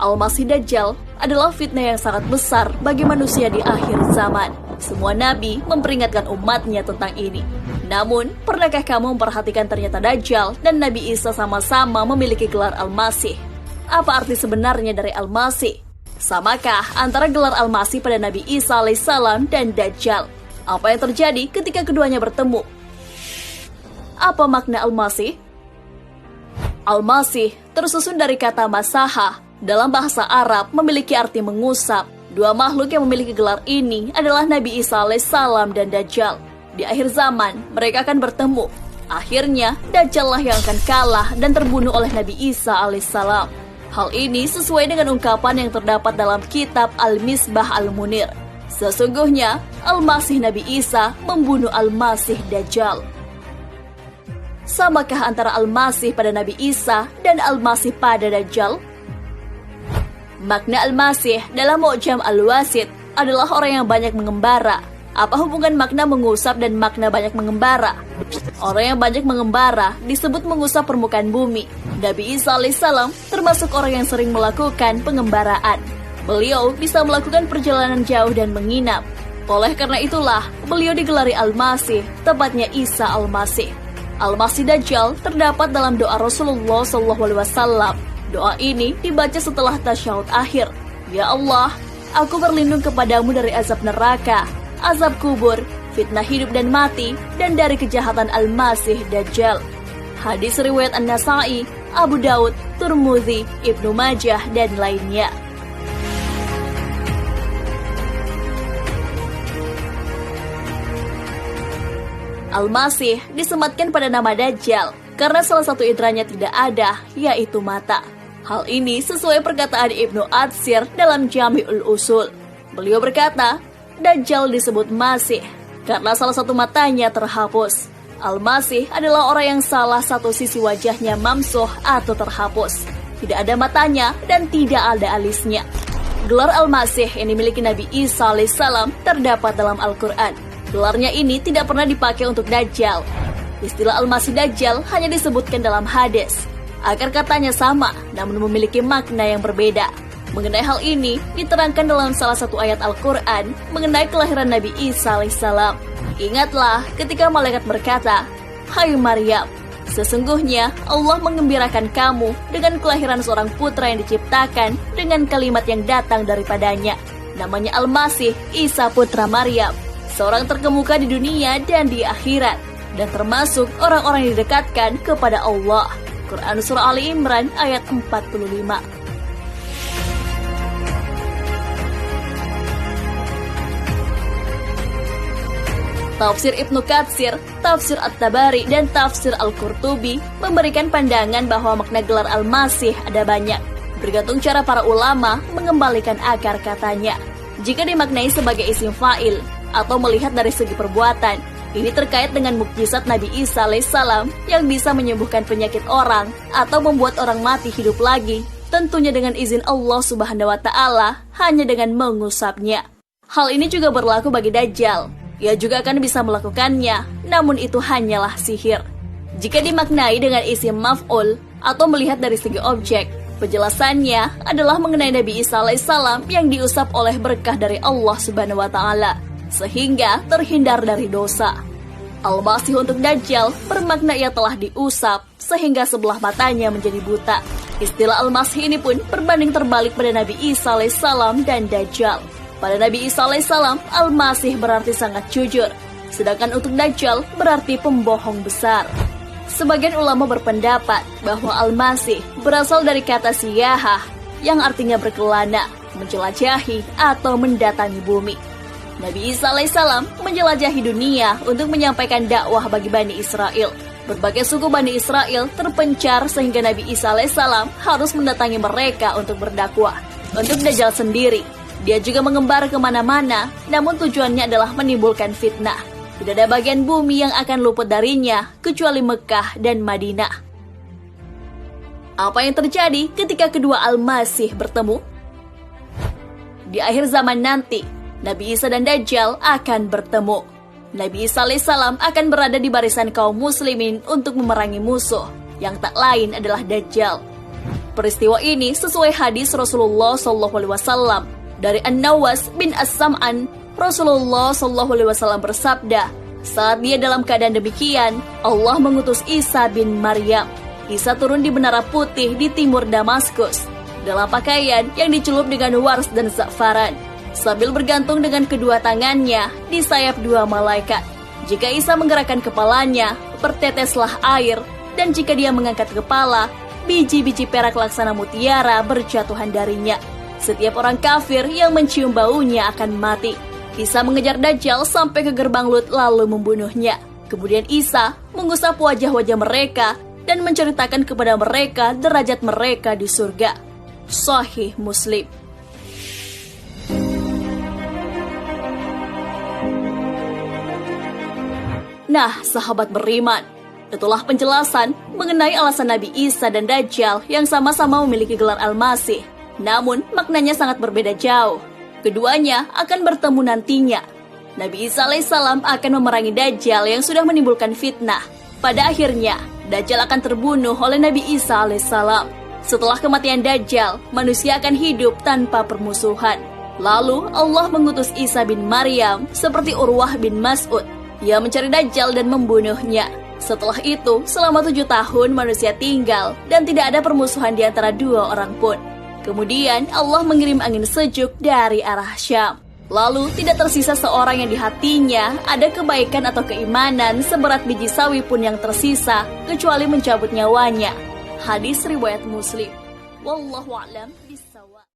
Al-Masih Dajjal adalah fitnah yang sangat besar bagi manusia di akhir zaman. Semua nabi memperingatkan umatnya tentang ini. Namun, pernahkah kamu memperhatikan ternyata Dajjal dan Nabi Isa sama-sama memiliki gelar Al-Masih? Apa arti sebenarnya dari Al-Masih? Samakah antara gelar Al-Masih pada Nabi Isa alaihissalam dan Dajjal? Apa yang terjadi ketika keduanya bertemu? Apa makna Al-Masih? Al-Masih tersusun dari kata masaha. Dalam bahasa Arab memiliki arti mengusap. Dua makhluk yang memiliki gelar ini adalah Nabi Isa alaihissalam dan Dajjal. Di akhir zaman, mereka akan bertemu. Akhirnya, Dajjal lah yang akan kalah dan terbunuh oleh Nabi Isa alaihissalam. Hal ini sesuai dengan ungkapan yang terdapat dalam kitab Al-Misbah Al-Munir. Sesungguhnya, Al-Masih Nabi Isa membunuh Al-Masih Dajjal. Samakah antara Al-Masih pada Nabi Isa dan Al-Masih pada Dajjal? Makna Al-Masih dalam Mu'jam Al-Wasit adalah orang yang banyak mengembara. Apa hubungan makna mengusap dan makna banyak mengembara? Orang yang banyak mengembara disebut mengusap permukaan bumi. Nabi Isa alaihissalam termasuk orang yang sering melakukan pengembaraan. Beliau bisa melakukan perjalanan jauh dan menginap. Oleh karena itulah, beliau digelari Al-Masih, tepatnya Isa Al-Masih. Al-Masih Dajjal terdapat dalam doa Rasulullah SAW. Doa ini dibaca setelah tasyahud akhir. Ya Allah, aku berlindung kepadamu dari azab neraka, azab kubur, fitnah hidup dan mati, dan dari kejahatan Al-Masih Dajjal. Hadis riwayat An-Nasa'i, Abu Daud, Tirmidzi, Ibnu Majah, dan lainnya. Al-Masih disematkan pada nama Dajjal karena salah satu inderanya tidak ada, yaitu mata. Hal ini sesuai perkataan Ibnu Atsir dalam Jami'ul Usul. Beliau berkata, Dajjal disebut Masih karena salah satu matanya terhapus. Al-Masih adalah orang yang salah satu sisi wajahnya mamsuh atau terhapus. Tidak ada matanya dan tidak ada alisnya. Gelar Al-Masih yang dimiliki Nabi Isa alaihissalam terdapat dalam Al-Quran. Gelarnya ini tidak pernah dipakai untuk Dajjal. Istilah Al-Masih Dajjal hanya disebutkan dalam hadis. Akar katanya sama, namun memiliki makna yang berbeda. Mengenai hal ini, diterangkan dalam salah satu ayat Al-Quran mengenai kelahiran Nabi Isa alaihissalam. Ingatlah ketika malaikat berkata, Hai Maryam, sesungguhnya Allah mengembirakan kamu dengan kelahiran seorang putra yang diciptakan dengan kalimat yang datang daripadanya. Namanya Al-Masih, Isa putra Maryam, seorang terkemuka di dunia dan di akhirat, dan termasuk orang-orang yang didekatkan kepada Allah. Quran Surah Ali Imran ayat 45. Tafsir Ibnu Katsir, Tafsir At-Tabari, dan Tafsir Al-Qurtubi memberikan pandangan bahwa makna gelar Al-Masih ada banyak, bergantung cara para ulama mengembalikan akar katanya. Jika dimaknai sebagai isim fa'il atau melihat dari segi perbuatan, ini terkait dengan mukjizat Nabi Isa alaihissalam yang bisa menyembuhkan penyakit orang atau membuat orang mati hidup lagi, tentunya dengan izin Allah Subhanahu wa Ta'ala, hanya dengan mengusapnya. Hal ini juga berlaku bagi Dajjal. Ia juga akan bisa melakukannya, namun itu hanyalah sihir. Jika dimaknai dengan isim maf'ul atau melihat dari segi objek, penjelasannya adalah mengenai Nabi Isa alaihissalam yang diusap oleh berkah dari Allah Subhanahu wa Ta'ala, sehingga terhindar dari dosa. Al-Masih untuk Dajjal bermakna ia telah diusap sehingga sebelah matanya menjadi buta. Istilah Al-Masih ini pun berbanding terbalik pada Nabi Isa alaihissalam dan Dajjal. Pada Nabi Isa alaihissalam, Al-Masih berarti sangat jujur, sedangkan untuk Dajjal berarti pembohong besar. Sebagian ulama berpendapat bahwa Al-Masih berasal dari kata siyahah yang artinya berkelana, menjelajahi atau mendatangi bumi. Nabi Isa alaihissalam menjelajahi dunia untuk menyampaikan dakwah bagi Bani Israel. Berbagai suku Bani Israel terpencar sehingga Nabi Isa alaihissalam harus mendatangi mereka untuk berdakwah. Untuk Dajjal sendiri, dia juga mengembar kemana-mana, namun tujuannya adalah menimbulkan fitnah. Tidak ada bagian bumi yang akan luput darinya, kecuali Mekah dan Madinah. Apa yang terjadi ketika kedua Al-Masih bertemu? Di akhir zaman nanti, Nabi Isa dan Dajjal akan bertemu. Nabi Isa alaihissalam akan berada di barisan kaum muslimin untuk memerangi musuh, yang tak lain adalah Dajjal. Peristiwa ini sesuai hadis Rasulullah SAW dari An-Nawas bin As-Sam'an. Rasulullah SAW bersabda, saat dia dalam keadaan demikian, Allah mengutus Isa bin Maryam. Isa turun di menara putih di timur Damaskus, dalam pakaian yang dicelup dengan wars dan za'faran, sambil bergantung dengan kedua tangannya di sayap dua malaikat. Jika Isa menggerakkan kepalanya, berteteslah air, dan jika dia mengangkat kepala, biji-biji perak laksana mutiara berjatuhan darinya. Setiap orang kafir yang mencium baunya akan mati. Isa mengejar Dajjal sampai ke gerbang Lut lalu membunuhnya. Kemudian Isa mengusap wajah-wajah mereka dan menceritakan kepada mereka derajat mereka di surga. Sahih Muslim. Nah, sahabat beriman, itulah penjelasan mengenai alasan Nabi Isa dan Dajjal yang sama-sama memiliki gelar Al-Masih. Namun, maknanya sangat berbeda jauh. Keduanya akan bertemu nantinya. Nabi Isa alaihissalam akan memerangi Dajjal yang sudah menimbulkan fitnah. Pada akhirnya, Dajjal akan terbunuh oleh Nabi Isa alaihissalam. Setelah kematian Dajjal, manusia akan hidup tanpa permusuhan. Lalu, Allah mengutus Isa bin Maryam seperti Urwah bin Mas'ud. Ia mencari Dajjal dan membunuhnya. Setelah itu, selama 7 tahun manusia tinggal dan tidak ada permusuhan di antara dua orang pun. Kemudian Allah mengirim angin sejuk dari arah Syam. Lalu tidak tersisa seorang yang di hatinya ada kebaikan atau keimanan seberat biji sawi pun yang tersisa, kecuali mencabut nyawanya. Hadis riwayat Muslim. Wallahu a'lam.